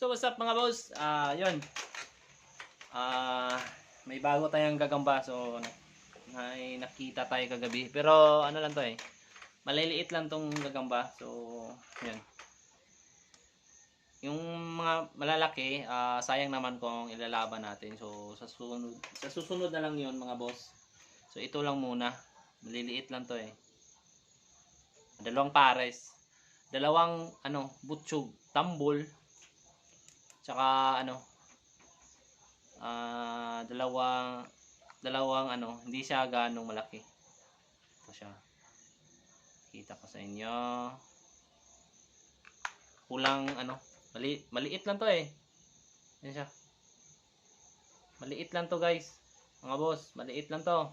So what's up mga boss? Yun. May bago tayong gagamba. So may nakita tayo kagabi. Pero ano lang to eh. Maliliit lang tong gagamba. So yun. Yung mga malalaki, sayang naman kung ilalaban natin. So sa susunod na lang yun mga boss. So ito lang muna. Maliliit lang to eh. Dalawang pares. Dalawang butchog, tambol. Tsaka dalawang hindi siya ganong malaki. Ito siya. Kita ko sa inyo. Kulang maliit lang to eh. Yan siya. Maliit lang to guys. Mga boss, maliit lang to.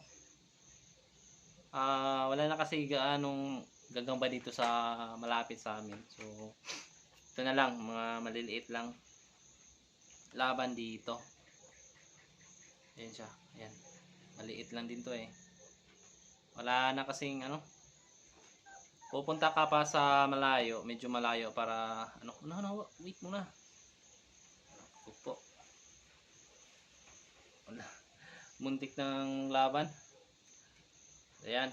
Wala na kasi ganong gagamba dito sa malapit sa amin. So ito na lang, mga maliliit lang. Laban dito. Ayan siya. Ayan. Maliit lang din to eh. Wala na kasing pupunta ka pa sa malayo, medyo malayo para wait muna. Upo. Wala. Muntik ng laban. Ayan.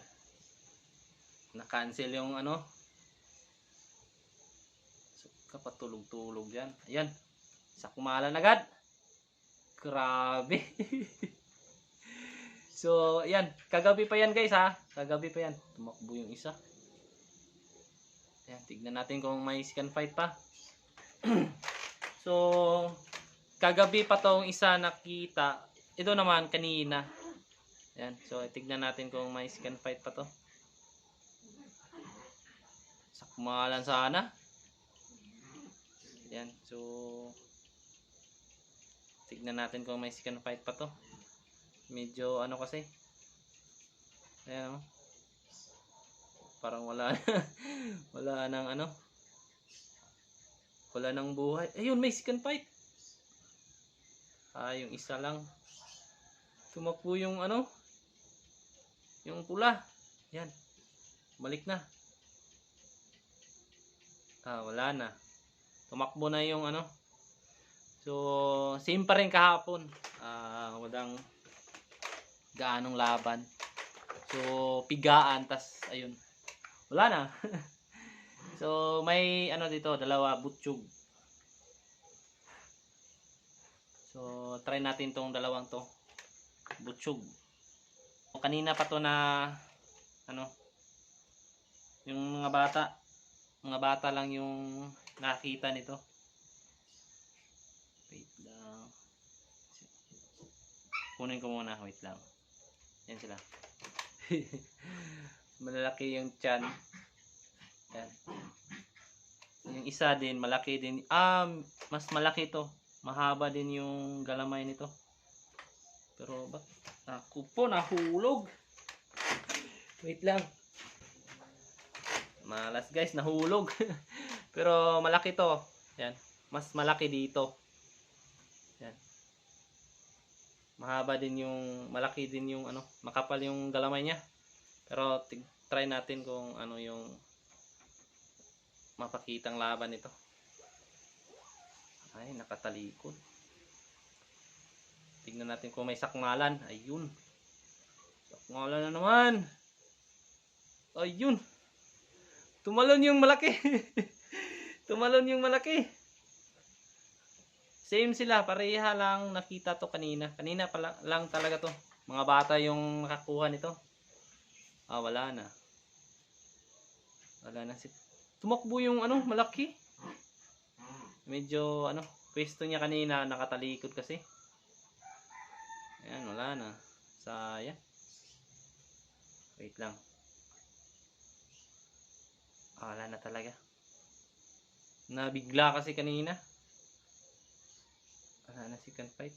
Na-cancel yung So, kapatulog-tulog yan. Ayan. Sa kumalan agad. Grabe. So, ayan. Kagabi pa yan guys ha. Kagabi pa yan. Tumakbo yung isa. Ayan. Tignan natin kung may scan fight pa. So, kagabi pa tong isa nakita. Ito naman kanina. Ayan. So, tignan natin kung may scan fight pa to. Sa kumalan sana. Ayan. So, tignan natin kung may second fight pa to. Medyo kasi. Ayan parang wala wala nang wala nang buhay. Ayun, may second fight. Yung isa lang. Tumakbo yung yung pula. Yan. Balik na. Wala na. Tumakbo na yung So, same pa rin kahapon. Walang gaanong laban. So, pigaan. Tas, ayun. Wala na. So, may dito, dalawa, butchog. So, try natin tong dalawang to. Butchog. Kanina pa to na, yung mga bata lang yung nakita nito. Wait lang. Kunin ko muna. Wait lang. Yan sila. Malaki yung tiyan. Yan. Yung isa din. Malaki din. Mas malaki to. Mahaba din yung galamay nito. Pero ba't? Naku po. Nahulog. Wait lang. Malas guys. Nahulog. Pero malaki to. Yan. Mas malaki dito. Yan. Mahaba din yung, malaki din yung makapal yung galamay niya. Pero try natin kung yung mapakitang laban nito. Ay, nakatalikod. Tingnan natin kung may sakmalan. Ayun. Sakmalan na naman. Ayun. Tumalon yung malaki. Tumalon yung malaki. Same sila, pareha lang nakita to kanina. Kanina pa lang talaga to. Mga bata yung nakakuha nito. Wala na. Wala na. Tumakbo yung malaki. Medyo pwesto niya kanina, nakatalikod kasi. Ayan, wala na. Sayang. Wait lang. Wala na talaga. Nabigla kasi kanina. Wala na second fight.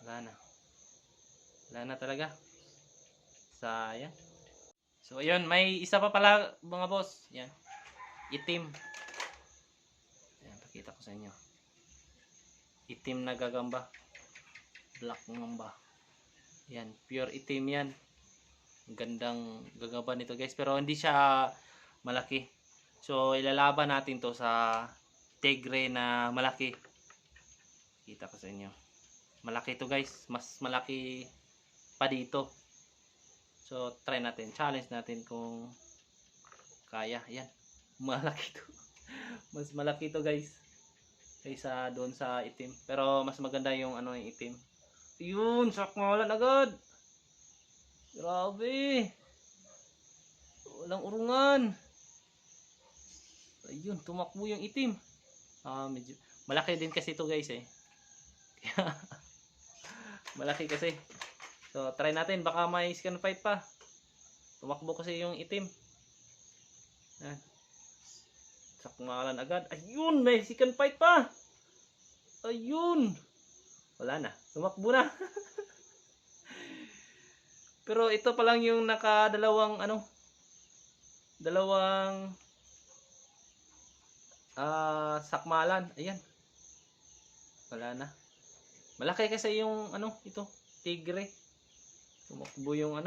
Wala na. Wala na talaga. Sayang. So ayun, may isa pa pala mga boss. Yan. Itim. Ayan, pakita ko sa inyo. Itim na gagamba. Black mamba. Yan, pure itim yan. Gandang gagamba nito guys. Pero hindi siya malaki. So, ilalaban natin to sa tigre na malaki. Kita ko sa inyo. Malaki to guys. Mas malaki pa dito. So, try natin. Challenge natin kung kaya. Yan. Malaki to. Mas malaki to guys. Kaysa doon sa itim. Pero mas maganda yung ano yung itim. Yun. Sakmalan agad. Grabe. Walang urungan. Ayun, tumakbo yung itim. Medyo malaki din kasi ito guys eh. Malaki kasi. So, try natin. Baka may scan fight pa. Tumakbo kasi yung itim. Yan. Sakmalan agad. Ayun, may scan fight pa. Ayun. Wala na. Tumakbo na. Pero ito pa lang yung nakadalawang dalawang sakmalan. Ayan. Wala na. Malaki kasi yung ito, tigre. Tumakbo yung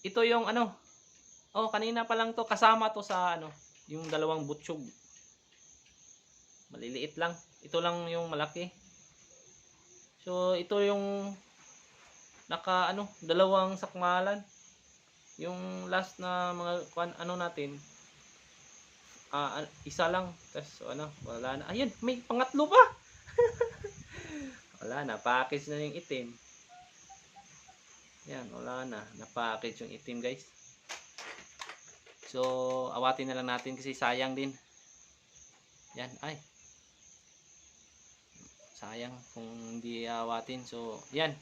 Ito yung oh, kanina pa lang to kasama to sa yung dalawang butsyog. Maliliit lang. Ito lang yung malaki. So ito yung dalawang sakmalan. Yung last na mga natin isa lang. Tapos wala na. Ayun, may pangatlo pa. Wala na, package na yung itim. Yan, wala na. Na-package yung itim, guys. So, awatin na lang natin kasi sayang din. Yan, ay. Sayang kung hindi awatin. So, yan.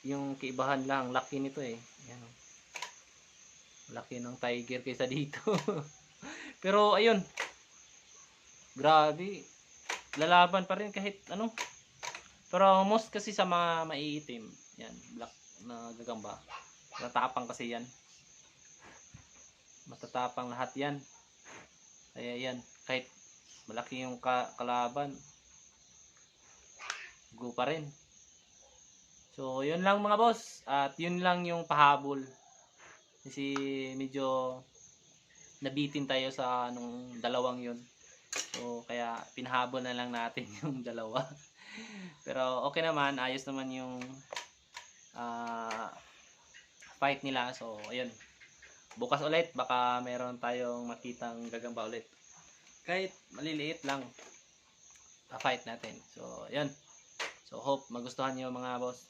Yung kaibahan lang, laki nito eh. Yan. Laki ng tiger kaysa dito. Pero ayun. Grabe. Lalaban pa rin kahit Pero most kasi sa mga maiitim. Yan, black na gagamba. Matatapang kasi yan. Matatapang lahat yan. Kaya yan, kahit malaki yung kalaban, go pa rin. So, yun lang mga boss. At yun lang yung pahabol. Kasi medyo nabitin tayo sa dalawang yun. So, kaya pinahabol na lang natin yung dalawa. Pero okay naman. Ayos naman yung fight nila. So, ayun. Bukas ulit. Baka meron tayong makitang gagamba ulit. Kahit maliliit lang. Pa-fight natin. So, ayun. So, hope magustuhan nyo mga boss.